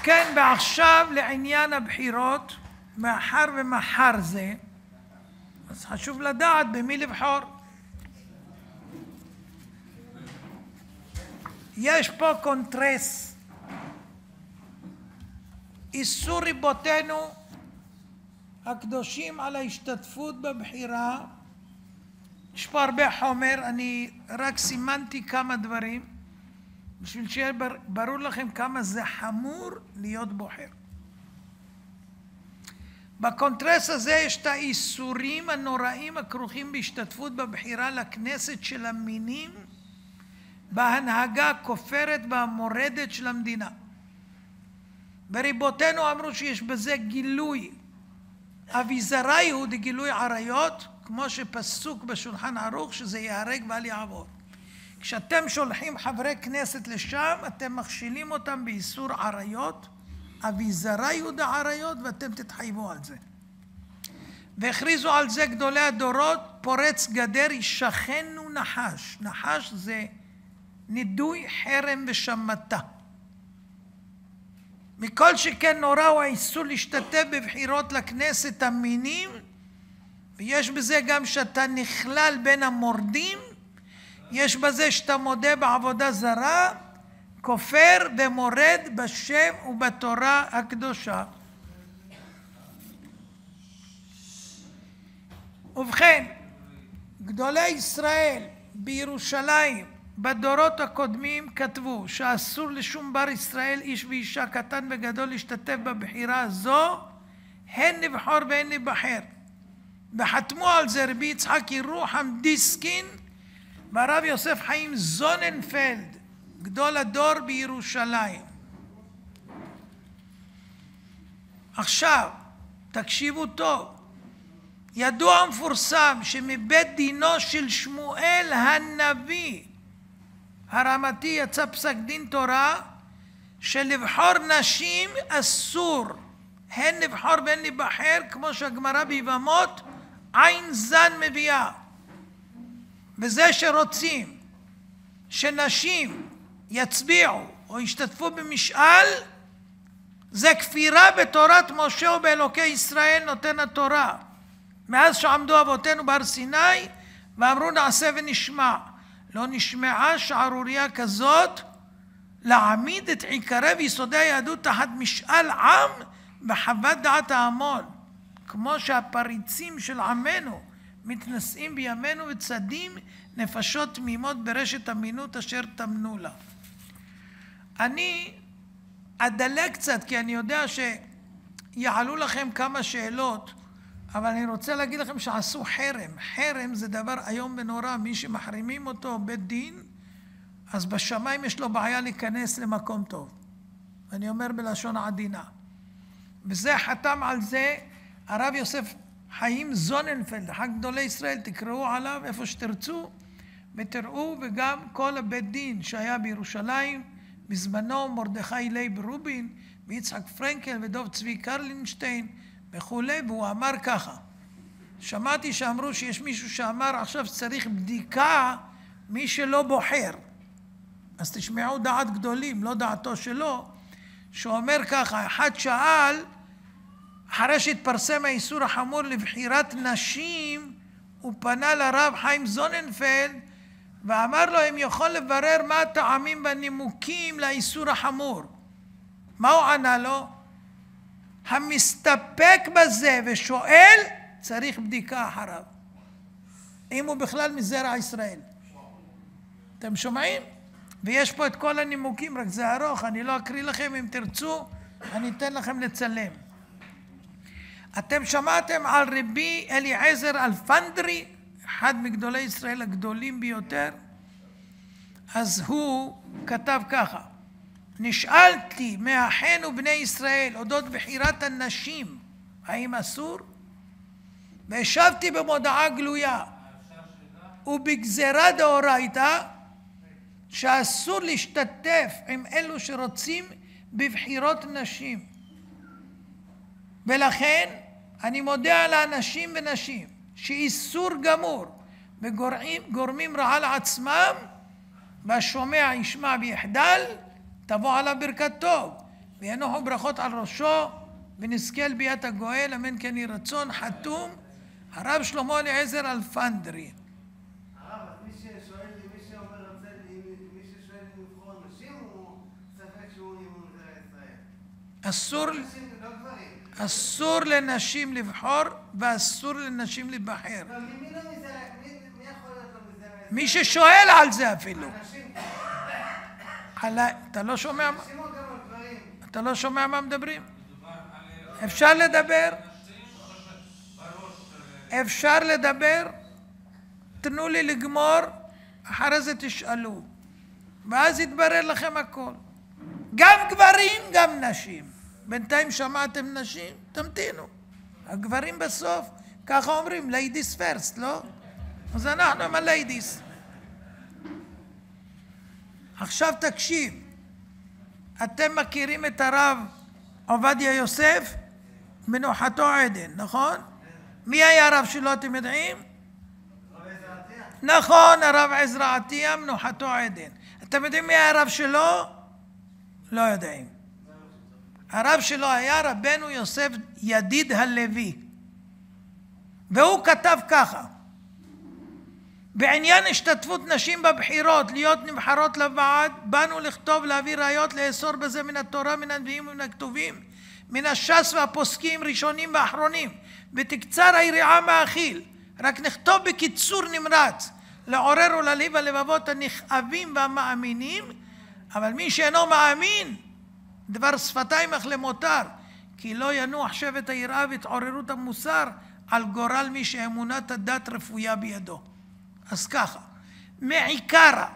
כן, ועכשיו לעניין הבחירות, מאחר ומחר זה, אז חשוב לדעת במי לבחור. יש פה קונטרס. איסור ריבותינו הקדושים על ההשתתפות בבחירה. יש פה הרבה חומר, אני רק סימנתי כמה דברים בשביל שיהיה ברור לכם כמה זה חמור להיות בוחר. בקונטרס הזה יש את האיסורים הנוראים הכרוכים בהשתתפות בבחירה לכנסת של המינים בהנהגה הכופרת והמורדת של המדינה. בריבותינו אמרו שיש בזה גילוי אביזרי הוא דגילוי עריות, כמו שפסוק בשולחן ערוך שזה ייהרג ואל יעבור. כשאתם שולחים חברי כנסת לשם, אתם מכשילים אותם באיסור עריות, אביזרי הוא דעריות, ואתם תתחייבו על זה. והכריזו על זה גדולי הדורות, פורץ גדר ישכנו נחש. נחש זה נידוי, חרם ושמטה. מכל שכן נורא הוא האיסור להשתתף בבחירות לכנסת המינים, ויש בזה גם שאתה נכלל בין המורדים, יש בזה שאתה מודה בעבודה זרה, כופר ומורד בשם ובתורה הקדושה. ובכן, גדולי ישראל בירושלים בדורות הקודמים כתבו שאסור לשום בר ישראל, איש ואישה, קטן וגדול, להשתתף בבחירה הזו, הן נבחר והן נבחר. וחתמו על זה רבי יצחק ירוחם דיסקין והרב יוסף חיים זוננפלד, גדול הדור בירושלים. עכשיו, תקשיבו טוב. ידוע המפורסם שמבית דינו של שמואל הנביא הרמתי יצא פסק דין תורה שלבחור נשים אסור, הן נבחר והן נבחר, כמו שהגמרא ביבמות עין זן מביאה. וזה שרוצים שנשים יצביעו או ישתתפו במשאל, זה כפירה בתורת משה ובאלוקי ישראל נותן התורה. מאז שעמדו אבותינו בהר סיני ואמרו נעשה ונשמע, לא נשמעה שערוריה כזאת להעמיד את עיקרי ויסודי היהדות תחת משאל עם בחוות דעת ההמון, כמו שהפריצים של עמנו מתנשאים בימינו וצדים נפשות תמימות ברשת אמינות אשר תמנו לה. אני אדלג קצת כי אני יודע שיעלו לכם כמה שאלות, אבל אני רוצה להגיד לכם שעשו חרם. חרם זה דבר היום ונורא, מי שמחרימים אותו בית דין, אז בשמיים יש לו בעיה להיכנס למקום טוב. אני אומר בלשון עדינה. וזה חתם על זה הרב יוסף חיים זוננפלד, אחד גדולי ישראל, תקראו עליו איפה שתרצו, ותראו, וגם כל הבית דין שהיה בירושלים, בזמנו מרדכי לייב רובין, ויצחק פרנקל ודוב צבי קרלינשטיין, וכולי, והוא אמר ככה. שמעתי שאמרו שיש מישהו שאמר עכשיו צריך בדיקה מי שלא בוחר. אז תשמעו דעת גדולים, לא דעתו שלו, שהוא אומר ככה, אחד שאל, אחרי שהתפרסם האיסור החמור לבחירת נשים, הוא פנה לרב חיים זוננפלד, ואמר לו אם יכול לברר מה הטעמים והנימוקים לאיסור החמור. מה הוא ענה לו? המסתפק בזה ושואל, צריך בדיקה אחריו. אם הוא בכלל מזרע ישראל. אתם שומעים? ויש פה את כל הנימוקים, רק זה ארוך, אני לא אקריא לכם, אם תרצו, אני אתן לכם לצלם. אתם שמעתם על רבי אליעזר אלפנדרי, אחד מגדולי ישראל הגדולים ביותר? אז הוא כתב ככה, נשאלתי מאחינו בני ישראל אודות בחירת הנשים, האם אסור? והשבתי במודעה גלויה ובגזרה דאורייתא שאסור להשתתף עם אלו שרוצים בבחירות נשים. ולכן אני מודה על האנשים ונשים שאיסור גמור וגורמים רעה לעצמם, והשומע ישמע ויחדל, תבוא עליו ברכת טוב. וינוחו ברכות על ראשו, ונזכה לביאת הגואל, אמן כן יהי רצון. חתום הרב שלמה אליעזר אלפנדרי. הרב, מי ששואל לי, מי שאומר רוצה, מי ששואל לי לבחור נשים, הוא ספק שהוא ממזרע ישראל. נשים לא גברים. אסור לנשים לבחור ואסור לנשים להיבחר. אבל מי לא מזרע? מי יכול להיות לו מזרע ישראל? מי ששואל על זה אפילו. נשים. אתה לא שומע? נשים או גם על גברים? אתה לא שומע מה מדברים? אפשר לדבר? אפשר לדבר? תנו לי לגמור, אחרי זה תשאלו. ואז יתברר לכם הכל. גם גברים, גם נשים. בינתיים שמעתם נשים? תמתינו. הגברים בסוף, ככה אומרים, ladies first, לא? אז אנחנו עם ה-ladies. עכשיו תקשיב. אתם מכירים את הרב עובדיה יוסף? מנוחתו עדן, נכון? מי היה הרב שלו, אתם יודעים? נכון, הרב עזרא עטיה, מנוחתו עדן. אתם יודעים מי היה הרב שלו? לא יודעים. הרב שלו היה רבנו יוסף ידיד הלוי. והוא כתב ככה: בעניין השתתפות נשים בבחירות, להיות נבחרות לוועד, באנו לכתוב, להביא ראיות, לאסור בזה מן התורה, מן הנביאים ומן הכתובים, מן הש"ס והפוסקים ראשונים ואחרונים, ותקצר היריעה מהאכיל. רק נכתוב בקיצור נמרץ, לעורר ולהלהיב הלבבות הנכאבים והמאמינים, אבל מי שאינו מאמין, דבר שפתיים אך למותר, כי לא ינוח שבט היראה והתעוררות המוסר על גורל מי שאמונת הדת רפויה בידו. אז ככה, מעיקרה,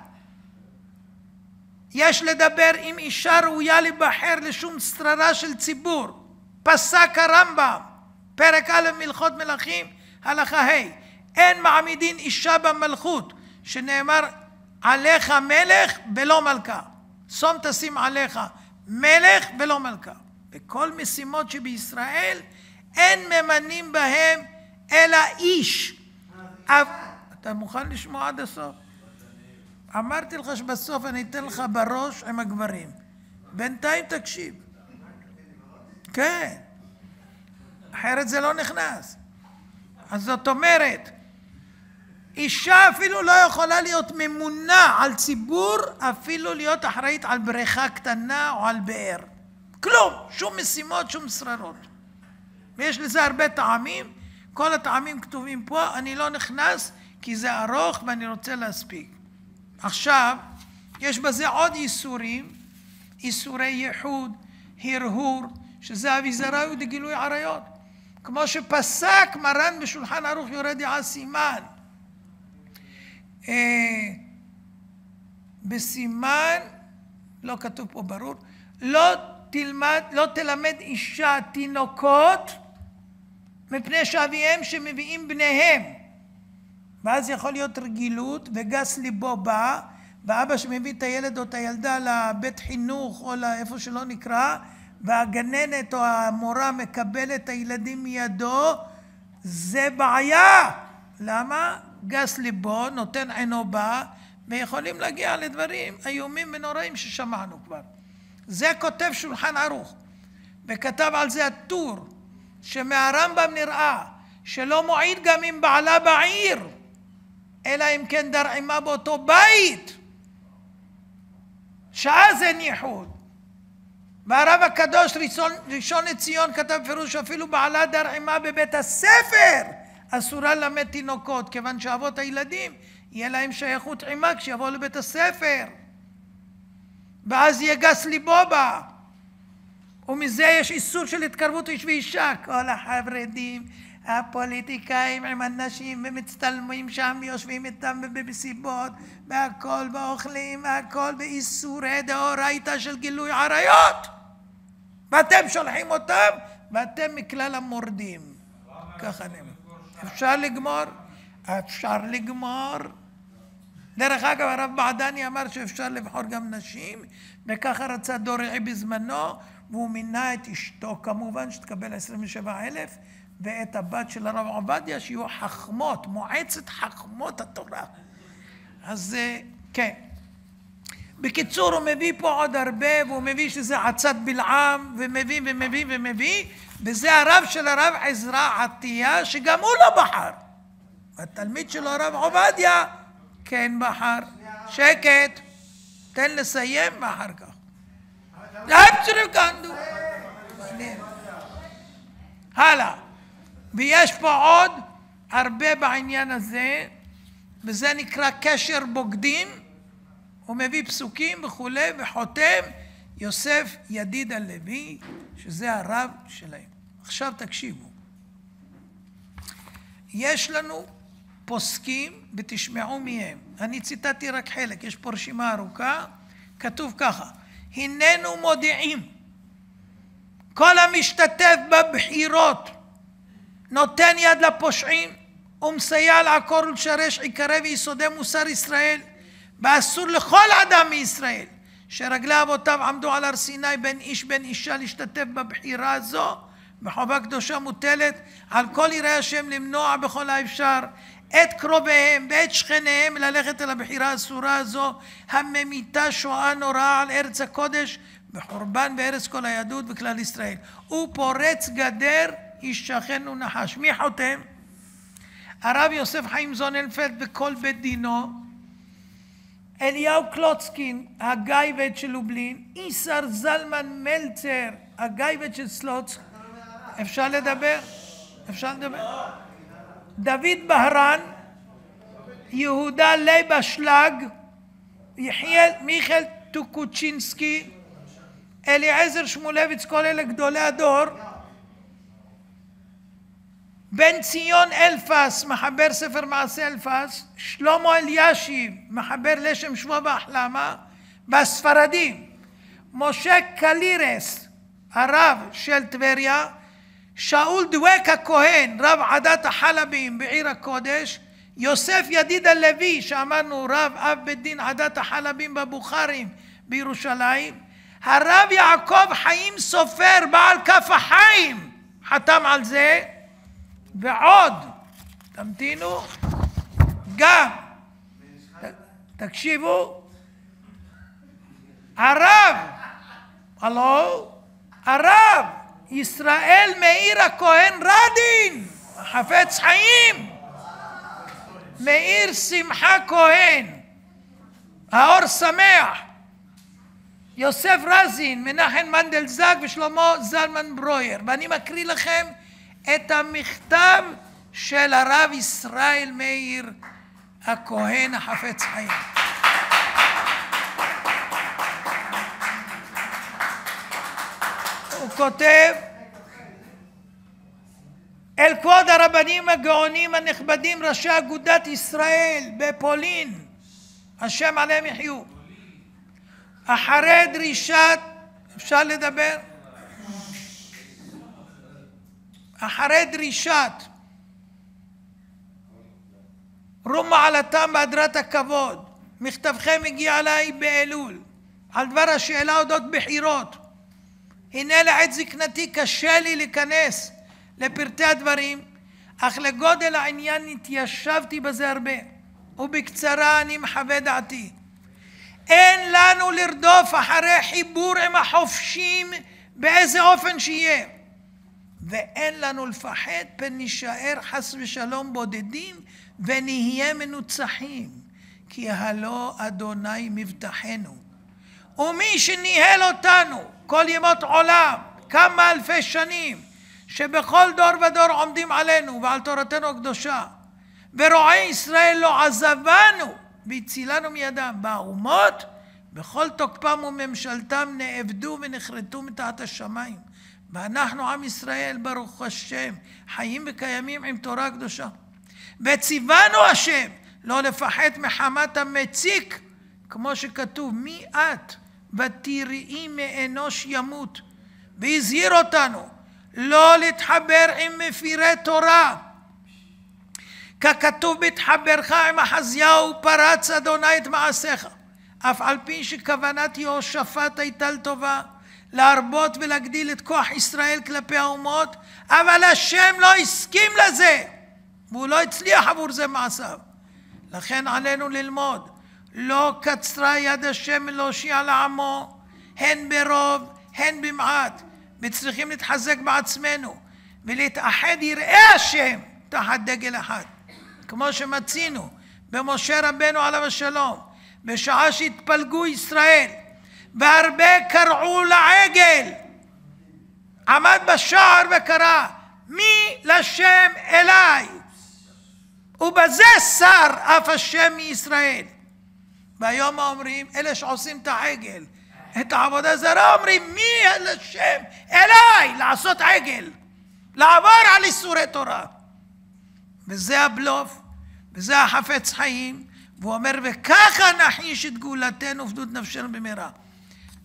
יש לדבר עם אישה ראויה להיבחר לשום שררה של ציבור. פסק הרמב"ם, פרק א' מלכות מלכים, הלכה ה', אין מעמידין אישה במלכות, שנאמר עליך מלך ולא מלכה. שום תשים עליך מלך ולא מלכה. בכל משימות שבישראל אין ממנים בהם אלא איש. אתה מוכן לשמוע עד הסוף? אמרתי לך שבסוף אני אתן לך בראש עם הגברים. בינתיים תקשיב. כן. אחרת זה לא נכנס. אז זאת אומרת, אישה אפילו לא יכולה להיות ממונה על ציבור, אפילו להיות אחראית על בריכה קטנה או על באר. כלום, שום משימות, שום שררות. ויש לזה הרבה טעמים, כל הטעמים כתובים פה, אני לא נכנס כי זה ארוך ואני רוצה להספיק. עכשיו, יש בזה עוד איסורים, איסורי ייחוד, הרהור, שזה אביזרה ודגילוי עריות. כמו שפסק מרן בשולחן ערוך יורה דעה סימן. בסימן, לא כתוב פה ברור, לא תלמד אישה תינוקות מפני שאביהם שמביאים בניהם. ואז יכול להיות רגילות וגס ליבו בא, ואבא שמביא את הילד או את הילדה לבית חינוך או לאיפה שלא נקרא, והגננת או המורה מקבלת את הילדים מידו, זה בעיה. למה? גס ליבו, נותן עינו בא, ויכולים להגיע לדברים איומים ונוראים ששמענו כבר. זה כותב שולחן ערוך, וכתב על זה הטור, שמהרמב"ם נראה שלא מועיד גם עם בעלה בעיר, אלא אם כן דר עימה באותו בית, שאז אין ייחוד. והרב הקדוש ראשון לציון כתב פירוש, אפילו בעלה דר עימה בבית הספר אסורה ללמד תינוקות, כיוון שאבות הילדים יהיה להם שייכות עימה כשיבואו לבית הספר, ואז יהיה גס ליבו בה. ומזה יש איסור של התקרבות איש ואישה. כל החרדים, הפוליטיקאים עם הנשים, ומצטלמים שם, יושבים איתם במסיבות, והכל באוכלים, והכל באיסורי דאורייתא של גילוי עריות. ואתם שולחים אותם, ואתם מכלל המורדים. ככה נאמר. אפשר לגמור? אפשר לגמור. דרך אגב, הרב בעדני אמר שאפשר לבחור גם נשים, וככה רצה דורעי בזמנו, והוא מינה את אשתו כמובן, שתקבל 27,000, ואת הבת של הרב עובדיה, שיהיו חכמות, מועצת חכמות התורה. אז כן. בקיצור, הוא מביא פה עוד הרבה, והוא מביא שזה עצת בלעם, ומביא, וזה הרב של הרב עזרא עטיה, שגם הוא לא בחר. התלמיד שלו, הרב עובדיה, כן בחר. שקט, תן לסיים ואחר כך. הלאה. ויש פה עוד הרבה בעניין הזה, וזה נקרא קשר בוגדים, הוא מביא פסוקים וכו', וחותם יוסף ידיד הלוי, שזה הרב שלהם. עכשיו תקשיבו. יש לנו פוסקים ותשמעו מהם. אני ציטטתי רק חלק, יש פה רשימה ארוכה, כתוב ככה: הננו מודיעים, כל המשתתף בבחירות נותן יד לפושעים ומסייע לעקור ולשרש עיקרי ויסודי מוסר ישראל, ואסור לכל אדם מישראל שרגלי אבותיו עמדו על הר סיני בין איש בין אישה להשתתף בבחירה הזו, בחובה קדושה מוטלת על כל יראי השם למנוע בכל האפשר את קרוביהם ואת שכניהם ללכת אל הבחירה האסורה הזו, הממיתה שואה נוראה על ארץ הקודש בחורבן והרס כל היהדות וכלל ישראל. הוא פורץ גדר איש שכן ונחש. מי חותם? הרב יוסף חיים זוננפלד וכל בית דינו, אליהו קלוצקין הגייבט של לובלין, איסר זלמן מלצר הגייבט של סלוצק. אפשר לדבר? אפשר לדבר? דוד בהרן, יהודה לייב אשלג, יחיאל מיכאל טוקוצ'ינסקי, אליעזר שמולביץ, כל אלה גדולי הדור. בן ציון אלפס, מחבר ספר מעשה אלפס, שלמה אלישיב, מחבר לשם שבוע והחלמה, והספרדים, משה קלירס, הרב של טבריה, שאול דואק הכהן, רב עדת החלבים בעיר הקודש, יוסף ידיד הלוי, שאמרנו רב אב בית דין עדת החלבים בבוכרים בירושלים, הרב יעקב חיים סופר, בעל כף החיים, חתם על זה, ועוד, תמתינו, גם, תקשיבו, הרב, הרב ישראל מאיר הכהן רדין, חפץ חיים, מאיר שמחה כהן, האור שמח, יוסף רזין, מנחם מנדלזג ושלמה זלמן ברויר. ואני מקריא לכם את המכתב של הרב ישראל מאיר הכהן החפץ חיים. הוא כותב: אל כבוד הרבנים הגאונים הנכבדים, ראשי אגודת ישראל בפולין, השם עליהם יחיו, אחרי דרישת, אפשר לדבר? אחרי דרישת רום מעלתם בהדרת הכבוד, מכתבכם הגיע אליי באלול על דבר השאלה אודות בחירות. הנה לעת זקנתי קשה לי להיכנס לפרטי הדברים, אך לגודל העניין התיישבתי בזה הרבה, ובקצרה אני מחווה דעתי. אין לנו לרדוף אחרי חיבור עם החופשים באיזה אופן שיהיה, ואין לנו לפחד פן נשאר חס ושלום בודדים ונהיה מנוצחים, כי הלא אדוני מבטחנו, ומי שניהל אותנו כל ימות עולם כמה אלפי שנים, שבכל דור ודור עומדים עלינו ועל תורתנו הקדושה, ורועי ישראל לא עזבנו והצילנו מידם. באומות בכל תוקפם וממשלתם נאבדו ונחרטו מתחת השמיים, ואנחנו עם ישראל ברוך השם חיים וקיימים עם תורה קדושה. וציוונו השם לא לפחד מחמת המציק, כמו שכתוב: מי את ותראי מאנוש ימות, והזהיר אותנו לא להתחבר עם מפירי תורה, ככתוב: בהתחברך עם אחזיהו פרץ אדוני את מעשיך. אף על פי שכוונת יהושפט הייתה לטובה, להרבות ולהגדיל את כוח ישראל כלפי האומות, אבל השם לא הסכים לזה, והוא לא הצליח עבור זה מעשיו. לכן עלינו ללמוד לא קצרה יד השם להושיע לעמו, הן ברוב, הן במעט. וצריכים להתחזק בעצמנו, ולהתאחד יראי השם תחת דגל אחד. כמו שמצינו במשה רבנו עליו השלום, בשעה שהתפלגו ישראל, והרבה קראו לעגל, עמד בשער וקרא, מי לשם אליי? ובזה שר אף השם מישראל. והיום אומרים, אלה שעושים את העגל, את העבודה זרה, אומרים, מי לשם אליי? לעשות עגל, לעבור על איסורי תורה. וזה הבלוף, וזה החפץ חיים. והוא אומר, וככה נחליש את גאולתנו ופדות נפשנו במהרה.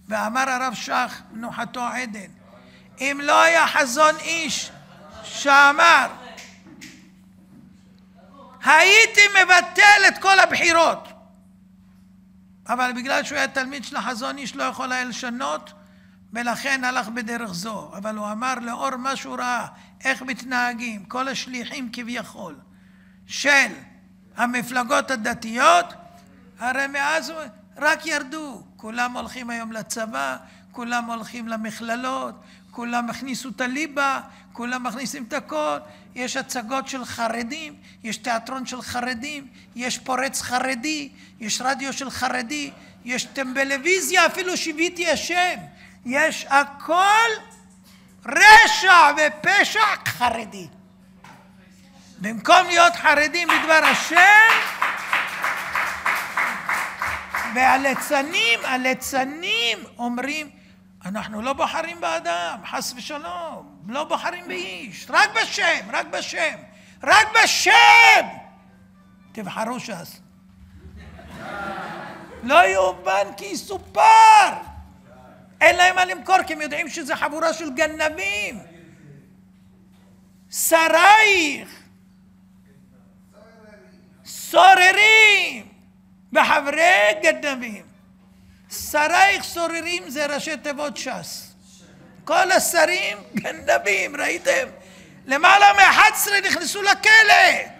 ואמר הרב שך, מנוחתו עדן, אם לא היה חזון איש שאמר, הייתי מבטל את כל הבחירות. אבל בגלל שהוא היה תלמיד של החזון איש לא יכול היה לשנות, ולכן הלך בדרך זו. אבל הוא אמר לאור מה שהוא ראה, איך מתנהגים כל השליחים כביכול של המפלגות הדתיות, הרי מאז רק ירדו. כולם הולכים היום לצבא, כולם הולכים למכללות, כולם הכניסו את הליבה, כולם מכניסים את הכל. יש הצגות של חרדים, יש תיאטרון של חרדים, יש פורץ חרדי, יש רדיו של חרדי, יש טלוויזיה, אפילו שיוויתי השם. יש הכל רשע ופשע חרדי. במקום להיות חרדים בדבר השם, והליצנים אומרים, אנחנו לא בוחרים באדם, חס ושלום, לא בוחרים באיש, רק בשם, רק בשם, רק בשם. תבחרו ש"ס. לא יאומן כי יסופר. אין להם מה למכור, כי הם יודעים שזה חבורה של גנבים. שרייך, סוררים, וחברי גנבים. שרייך סוררים זה ראשי תיבות ש"ס. כל השרים גנבים, ראיתם? למעלה מ-11 נכנסו לכלא.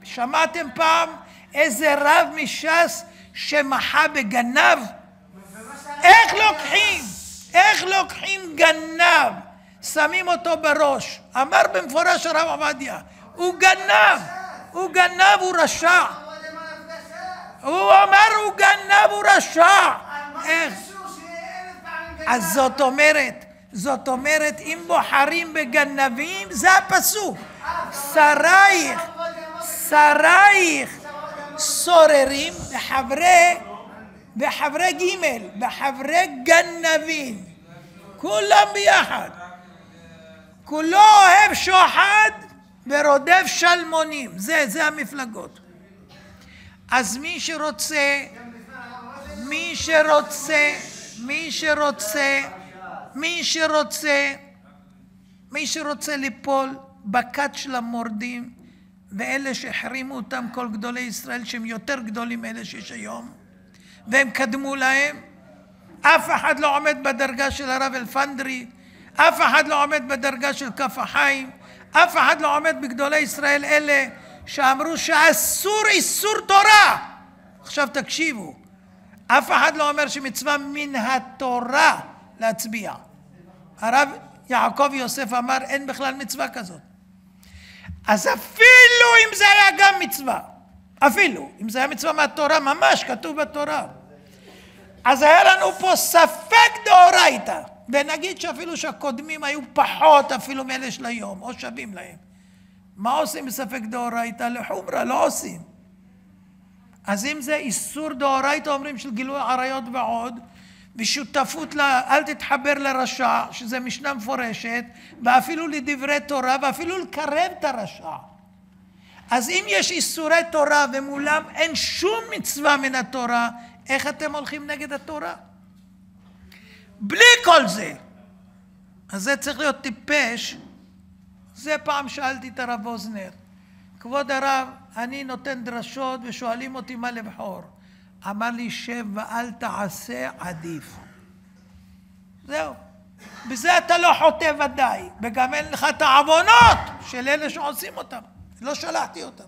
שמעתם פעם איזה רב מש"ס שמחה בגנב? איך לוקחים גנב? שמים אותו בראש. אמר במפורש הרב עובדיה, הוא גנב, הוא רשע. הוא אמר, הוא גנב, הוא רשע. איך? אז זאת אומרת, אם בוחרים בגנבים, זה הפסוק. שרייך, סוררים, בחברי ג', בחברי גנבים. כולם ביחד. כולו אוהב שוחד ורודף שלמונים. זה המפלגות. אז מי שרוצה ליפול בכת של המורדים, ואלה שהחרימו אותם כל גדולי ישראל, שהם יותר גדולים מאלה שיש היום, והם קדמו להם, אף אחד לא עומד בדרגה של הרב אלפנדרי, אף אחד לא עומד בדרגה של כף החיים, אף אחד לא עומד בגדולי ישראל אלה שאמרו שאסור איסור תורה. עכשיו תקשיבו, אף אחד לא אומר שמצווה מן התורה להצביע. הרב יעקב יוסף אמר אין בכלל מצווה כזאת. אז אפילו אם זה היה גם מצווה, אפילו אם זה היה מצווה מהתורה, ממש כתוב בתורה, אז היה לנו פה ספק דאורייתא, ונגיד שאפילו שהקודמים היו פחות אפילו מאלה של היום, או שווים להם. מה עושים בספק דאורייתא? לחומרה, לא עושים. אז אם זה איסור דאורייתא, אומרים של גילוי עריות ועוד, ושותפות אל תתחבר לרשע, שזה משנה מפורשת, ואפילו לדברי תורה, ואפילו לקרב את הרשע. אז אם יש איסורי תורה ומולם אין שום מצווה מן התורה, איך אתם הולכים נגד התורה? בלי כל זה. אז זה צריך להיות טיפש. זה פעם שאלתי את הרב אוזנר, כבוד הרב, אני נותן דרשות ושואלים אותי מה לבחור. אמר לי, שב ואל תעשה, עדיף. זהו. בזה אתה לא חוטא ודאי, וגם אין לך את העוונות של אלה שעושים אותם. לא שלחתי אותם.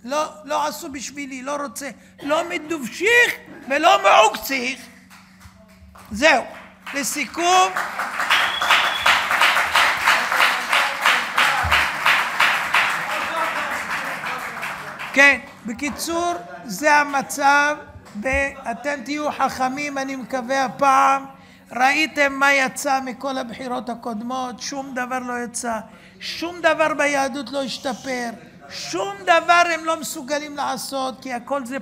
לא עשו בשבילי, לא רוצה, לא מדובשיך ולא מעוקציך. זהו, לסיכום. כן, בקיצור, זה המצב, ואתם תהיו חכמים, אני מקווה הפעם. ראיתם מה יצא מכל הבחירות הקודמות, שום דבר לא יצא, שום דבר ביהדות לא השתפר, שום דבר הם לא מסוגלים לעשות, כי הכל זה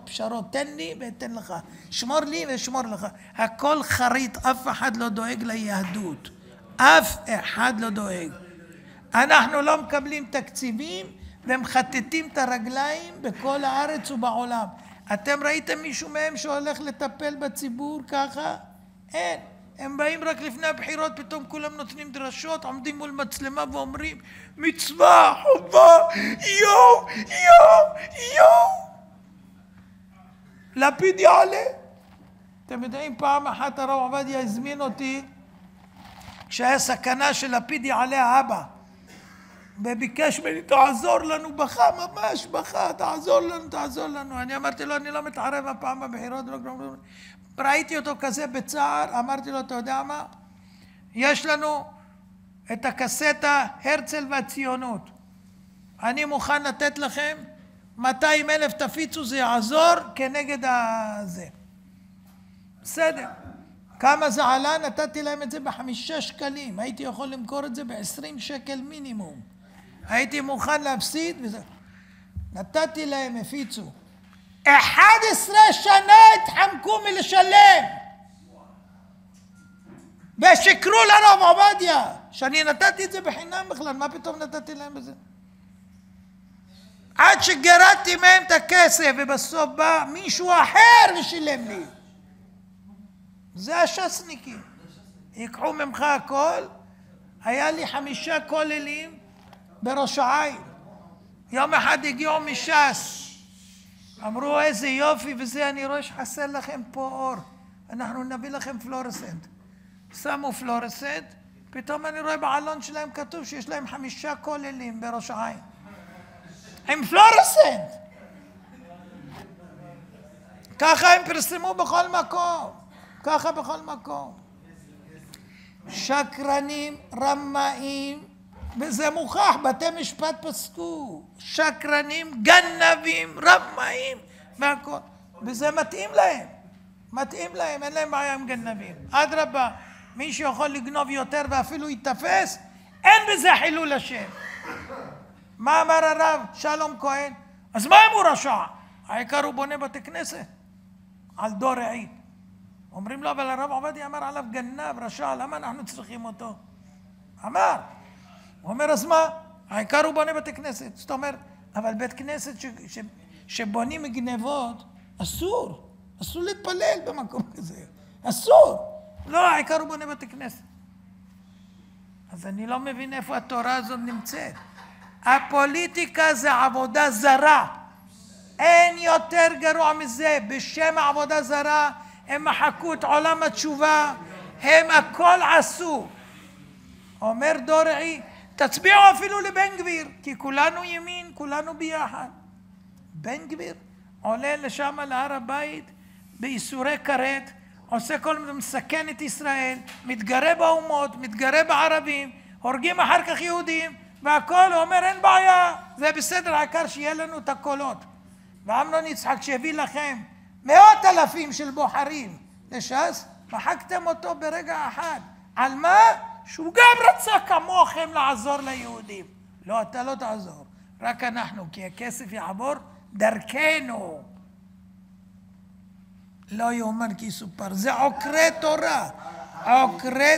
פשרות, תן לי ותן לך, שמור לי ושמור לך, הכל חריט, אף אחד לא דואג ליהדות, אף אחד לא דואג. אנחנו לא מקבלים תקציבים ומחטטים את הרגליים בכל הארץ ובעולם. אתם ראיתם מישהו מהם שהולך לטפל בציבור ככה? אין. הם באים רק לפני הבחירות, פתאום כולם נותנים דרשות, עומדים מול מצלמה ואומרים מצווה, חובה, יום. לפיד יעלה. אתם יודעים, פעם אחת הרב עובדיה הזמין אותי, כשהיה סכנה של לפיד יעלה האבא, וביקש ממני, תעזור לנו, בכה, ממש בכה, תעזור לנו. אני אמרתי לו, אני לא מתערב הפעם בבחירות, ראיתי אותו כזה בצער, אמרתי לו, אתה יודע מה? יש לנו את הקסטה הרצל והציונות. אני מוכן לתת לכם 200,000 תפיצו, זה יעזור כנגד הזה. בסדר. כמה זה עלה? נתתי להם את זה ב5 שקלים. הייתי יכול למכור את זה ב20 שקל מינימום. הייתי מוכן להפסיד וזה. נתתי להם, הפיצו. 11 שנה התחמקו מלשלם. ושקרו לרב עובדיה, שאני נתתי את זה בחינם בכלל, מה פתאום נתתי להם בזה? עד שגרדתי מהם את הכסף, ובסוף בא מישהו אחר ושילם לי. זה השסניקים. ייקחו ממך הכל. היה לי 5 כוללים בראש העין. יום אחד הגיעו מש"ס. אמרו איזה יופי וזה, אני רואה שחסר לכם פה אור. אנחנו נביא לכם פלורסנט. שמו פלורסנט, פתאום אני רואה בעלון שלהם כתוב שיש להם 5 כוללים בראש העין. עם פלורסנט. ככה הם פרסמו בכל מקום. שקרנים, רמאים, וזה מוכח, בתי משפט פסקו. שקרנים, גנבים, רמאים, והכל. וזה מתאים להם, אין להם בעיה עם גנבים. אדרבה, מי שיכול לגנוב יותר ואפילו יתפס, אין בזה חילול השם. מה אמר הרב שלום כהן? אז מה אם הוא רשע? העיקר הוא בונה בתי כנסת על דור רעי. אומרים לו, אבל הרב עובדיה אמר עליו גנב, רשע, למה אנחנו צריכים אותו? אמר. הוא אומר, אז מה? העיקר הוא בונה בתי כנסת. זאת אומרת, אבל בית כנסת שבונים גנבות, אסור להתפלל במקום כזה. אסור. לא, העיקר הוא בונה בתי כנסת. אז אני לא מבין איפה התורה הזאת נמצאת. הפוליטיקה זה עבודה זרה. אין יותר גרוע מזה. בשם העבודה זרה הם מחקו את עולם התשובה. הם הכל עשו. אומר דורעי, תצביעו אפילו לבן גביר, כי כולנו ימין, כולנו ביחד. בן גביר עולה לשם להר הבית באיסורי כרת, עושה כל מיני, מסכן את ישראל, מתגרה באומות, מתגרה בערבים, הורגים אחר כך יהודים, והכל, הוא אומר, אין בעיה, זה בסדר, העיקר שיהיה לנו את הקולות. ואמנון יצחק שהביא לכם 100,000 של בוחרים לש"ס, מחקתם אותו ברגע אחד. על מה? שהוא גם רצה כמוכם לעזור ליהודים. לא, אתה לא תעזור, רק אנחנו, כי הכסף יעבור דרכנו. לא יאומן כי יסופר, זה עוקרי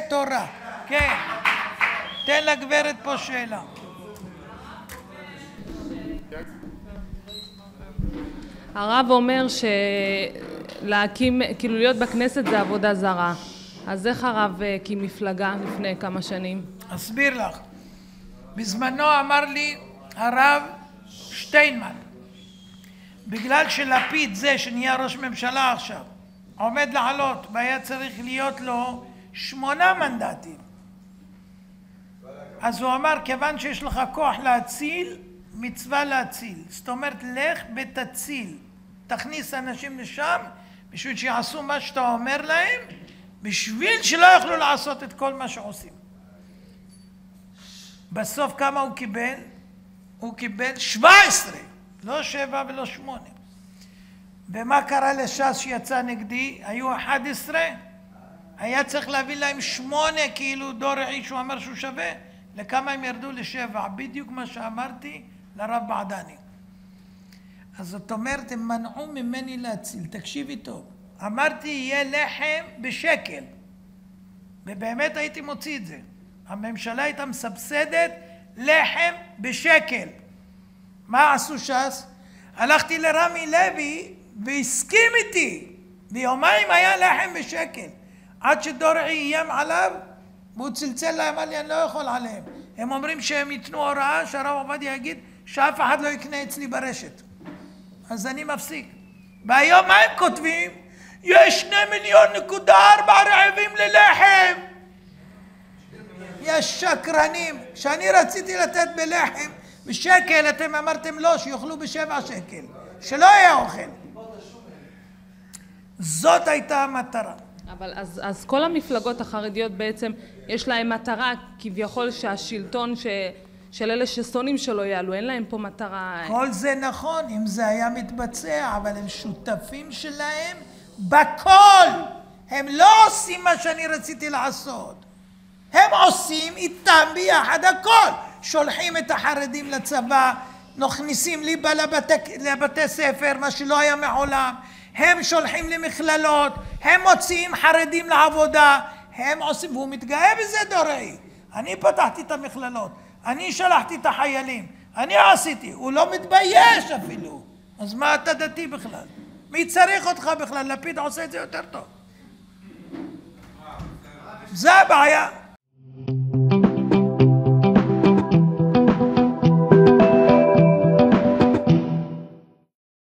תורה. כן, תן לגברת פה שאלה. הרב אומר שלהקים, כאילו להיות בכנסת זה עבודה זרה. אז איך הרב הקים מפלגה לפני כמה שנים? אסביר לך. בזמנו אמר לי הרב שטיינמן, בגלל שלפיד זה שנהיה ראש ממשלה עכשיו, עומד לעלות, והיה צריך להיות לו 8 מנדטים. אז הוא אמר, כיוון שיש לך כוח להציל, מצווה להציל. זאת אומרת, לך ותציל. תכניס אנשים לשם, בשביל שיעשו מה שאתה אומר להם, בשביל שלא יוכלו לעשות את כל מה שעושים. בסוף כמה הוא קיבל? הוא קיבל 17, לא 7 ולא 8. ומה קרה לש"ס שיצא נגדי? היו 11, היה צריך להביא להם 8, כאילו דור רעי שהוא אמר שהוא שווה. לכמה הם ירדו? ל7, בדיוק מה שאמרתי לרב בעדני. אז זאת אומרת, הם מנעו ממני להציל. תקשיבי טוב, אמרתי יהיה לחם בשקל, ובאמת הייתי מוציא את זה. הממשלה הייתה מסבסדת לחם בשקל. מה עשו ש"ס? הלכתי לרמי לוי והסכים איתי, ביומיים היה לחם בשקל, עד שדורעי איים עליו והוא צלצל להם, אמר לי אני לא יכול עליהם. הם אומרים שהם ייתנו הוראה שהרב עובדיה יגיד שאף אחד לא יקנה אצלי ברשת, אז אני מפסיק. והיום מה הם כותבים? יש 2.4 מיליון רעבים ללחם. יש שקרנים. כשאני רציתי לתת בלחם בשקל, אתם אמרתם לא, שיאכלו ב7 שקל, שלא יהיה אוכל. זאת הייתה המטרה. אבל אז כל המפלגות החרדיות בעצם יש להם מטרה כביכול שהשלטון של אלה ששונאים שלא יעלו, אין להם פה מטרה. כל זה נכון אם זה היה מתבצע, אבל הם שותפים שלהם בכל. הם לא עושים מה שאני רציתי לעשות, הם עושים איתם ביחד הכל. שולחים את החרדים לצבא, מכניסים ליבה לבתי ספר, מה שלא היה מעולם. הם שולחים למכללות, הם מוציאים חרדים לעבודה, הם עושים, והוא מתגאה בזה דורעי. אני פתחתי את המכללות, אני שלחתי את החיילים, אני עשיתי, הוא לא מתבייש אפילו. אז מה אתה דתי בכלל? מי צריך אותך בכלל? לפיד עושה את זה יותר טוב. זה הבעיה.